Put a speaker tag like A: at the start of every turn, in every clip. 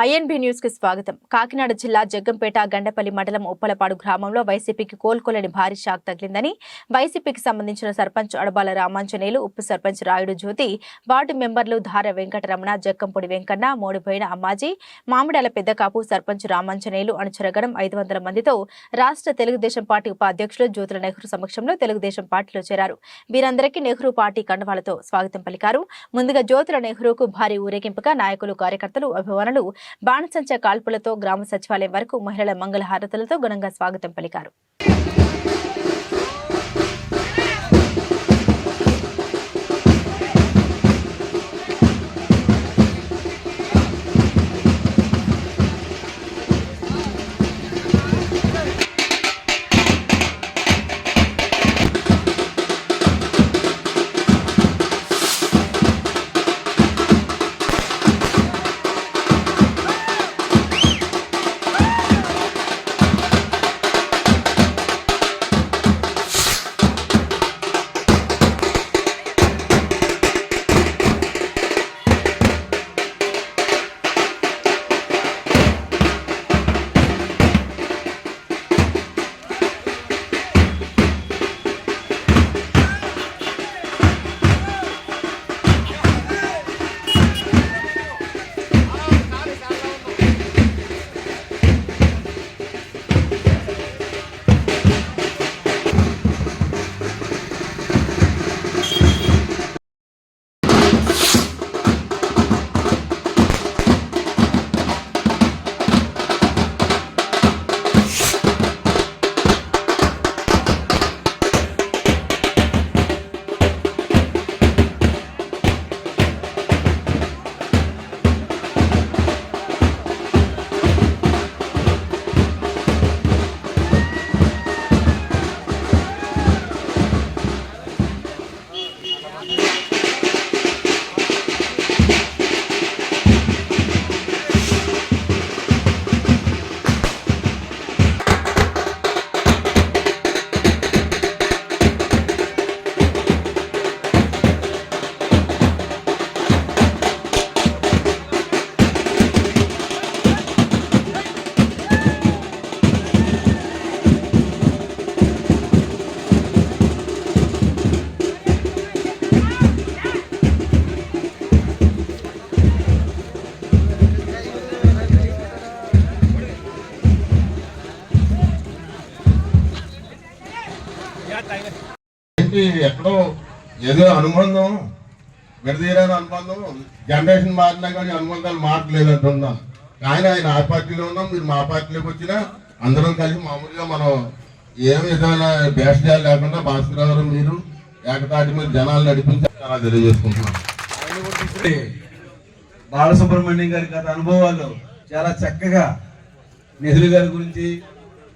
A: INB news కి స్వాగతం. కాకినాడ జిల్లా జగ్గంపేట గండపల్లి మండలం ఉప్పలపాడు గ్రామంలో వైసీపీకి కోలుకోలేని భారీ షాక్ తగిలిందని వైసీపీకి సంబంధించిన సర్పంచ్ అడబాల రామాంజనేయులు, ఉప సర్పంచ్ రాయుడు జ్యోతి, వార్డు మెంబర్లు ధార వెంకటరమణ, జక్కంపొడి వెంకన్న, మోడిపోయిన అమ్మాజీ, మామిడాల పెద్దకాపు, సర్పంచ్ రామాంజనేయులు అనుచరగణం 500 మందితో రాష్ట్ర తెలుగుదేశం పార్టీ ఉపాధ్యక్షులు జ్యోతుల నెహ్రూ సమక్షంలో తెలుగుదేశం పార్టీలో చేరారు. వీరందరికీ నెహ్రూ పార్టీ కండువాలతో స్వాగతం పలికారు. ముందుగా జ్యోతుల నెహ్రూకు భారీ ఊరేగింపుగా నాయకులు, కార్యకర్తలు, అభిమానులు బాణసంచ కాల్పులతో గ్రామ సచివాలయం వరకు మహిళల మంగళహారతులతో ఘనంగా స్వాగతం పలికారు.
B: ఎక్కడో ఏదో అనుబంధం, విడదీయరాని అనుబంధం, జనరేషన్ మారినా కానీ అనుబంధాలు మారట్లేదంటున్నా. కానీ ఆయన ఆ పార్టీలో ఉన్నాం, మీరు మా పార్టీలోకి వచ్చినా అందరం కలిసి మామూలుగా మనం ఏ విధమైన భేషజాలు లేకుండా భాస్కరరావు మీరు ఏకతాటి మీద జనాలు నడిపించి చాలా తెలియజేసుకుంటున్నాం.
C: బాలసుబ్రహ్మణ్యం గారి గత అనుభవాలు చాలా చక్కగా నెహ్రూ గారి గురించి,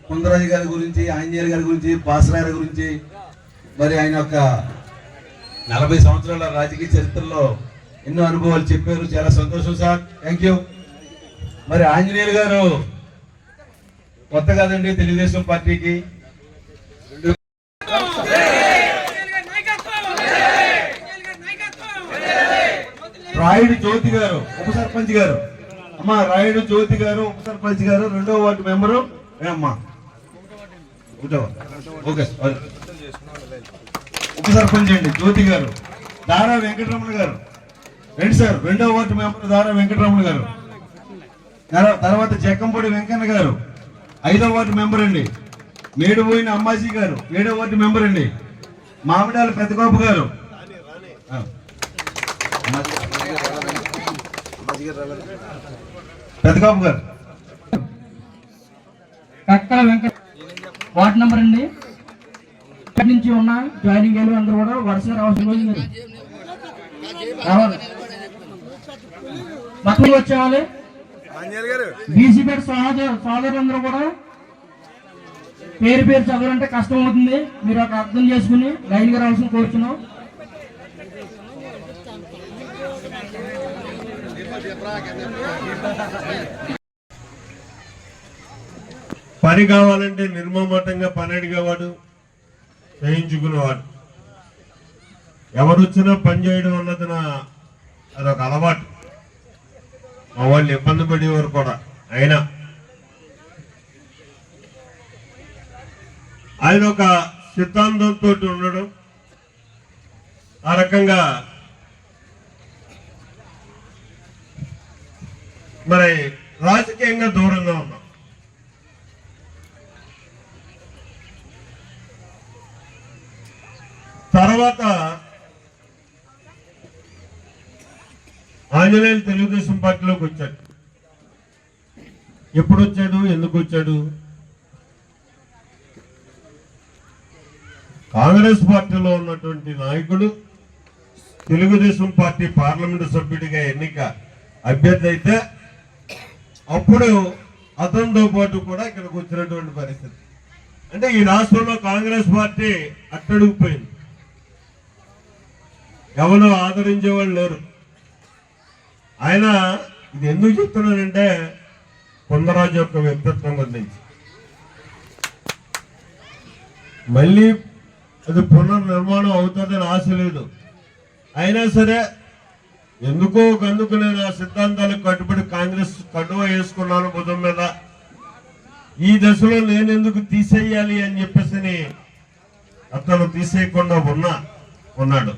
C: కుందరాజు గారి గురించి, ఆంజనేయులు గారి గురించి, భాస్కర్ గురించి, మరి ఆయన యొక్క 40 సంవత్సరాల రాజకీయ చరిత్రలో ఎన్నో అనుభవాలు చెప్పారు. చాలా సంతోషం సార్, థ్యాంక్ యూ. మరి ఆంజనేయులు గారు కొత్త కాదండి తెలుగుదేశం పార్టీకి. రాయుడు జ్యోతి గారు ఉప సర్పంచ్ గారు, అమ్మా రాయుడు జ్యోతి గారు ఉప సర్పంచ్ గారు, 2వ వార్డు మెంబరు అమ్మా, ఓకే ఉప సర్పంచ్ అండి జ్యోతి గారు. దారా వెంకటరమణ గారు, రండి సార్, 2వ వార్డు మెంబర్ దారా వెంకటరమణ గారు. తర్వాత జక్కంపొడి వెంకన్న గారు, 5వ వార్డు మెంబర్ అండి. మేడిపోయిన అమ్మాజీ గారు, 7వ వార్డు మెంబర్ అండి. మామిడాల పెద్దగోపు గారు, పెద్దగోపు గారు.
D: కక్కల వెంకట వార్డు నంబర్ అండి. ఇక్కడి నుంచి ఉన్న జాయినింగ్ అయ్యి అందరూ కూడా వరుసగా రావాల్సిన రావాలి, పక్కన వచ్చేవాలి. బీసీపేట సోదరులందరూ కూడా పేరు చదవాలంటే కష్టం అవుతుంది, మీరు ఒక అర్థం చేసుకుని లైన్ గా రావాల్సిన కోరుచున్నాం.
E: పని కావాలంటే నిర్మమతంగా పని అడిగేవాడు, చేయించుకునేవాడు. ఎవరు వచ్చినా పని చేయడం అన్నది అదొక అలవాటు. మా వాళ్ళు ఇబ్బంది పడేవారు కూడా. ఆయన ఒక సిద్ధాంతంతో ఉండడం, ఆ రకంగా మరి రాజకీయంగా దూరంగా ఉన్నాం. తర్వాత ఆంజనేయులు తెలుగుదేశం పార్టీలోకి వచ్చాడు. ఎప్పుడు వచ్చాడు, ఎందుకు వచ్చాడు? కాంగ్రెస్ పార్టీలో ఉన్నటువంటి నాయకుడు తెలుగుదేశం పార్టీ పార్లమెంటు సభ్యుడిగా ఎన్నిక అభ్యర్థి అయితే అప్పుడు అతనితో పాటు కూడా ఇక్కడికి వచ్చినటువంటి పరిస్థితి. అంటే ఈ రాష్ట్రంలో కాంగ్రెస్ పార్టీ అట్టడుగుపోయింది, ఎవరు ఆదరించేవాళ్ళు లేరు. ఆయన ఇది ఎందుకు చెప్తున్నానంటే కొందరాజు యొక్క వ్యక్తిత్వం గురించి. మళ్ళీ అది పునర్నిర్మాణం అవుతుందని ఆశ లేదు. అయినా సరే ఎందుకో అందుకు నేను ఆ సిద్ధాంతాలకు కట్టుబడి కాంగ్రెస్ కండువ వేసుకున్నాను భుజం మీద. ఈ దశలో నేను ఎందుకు తీసేయాలి అని చెప్పేసి అతను తీసేయకుండా ఉన్నాడు.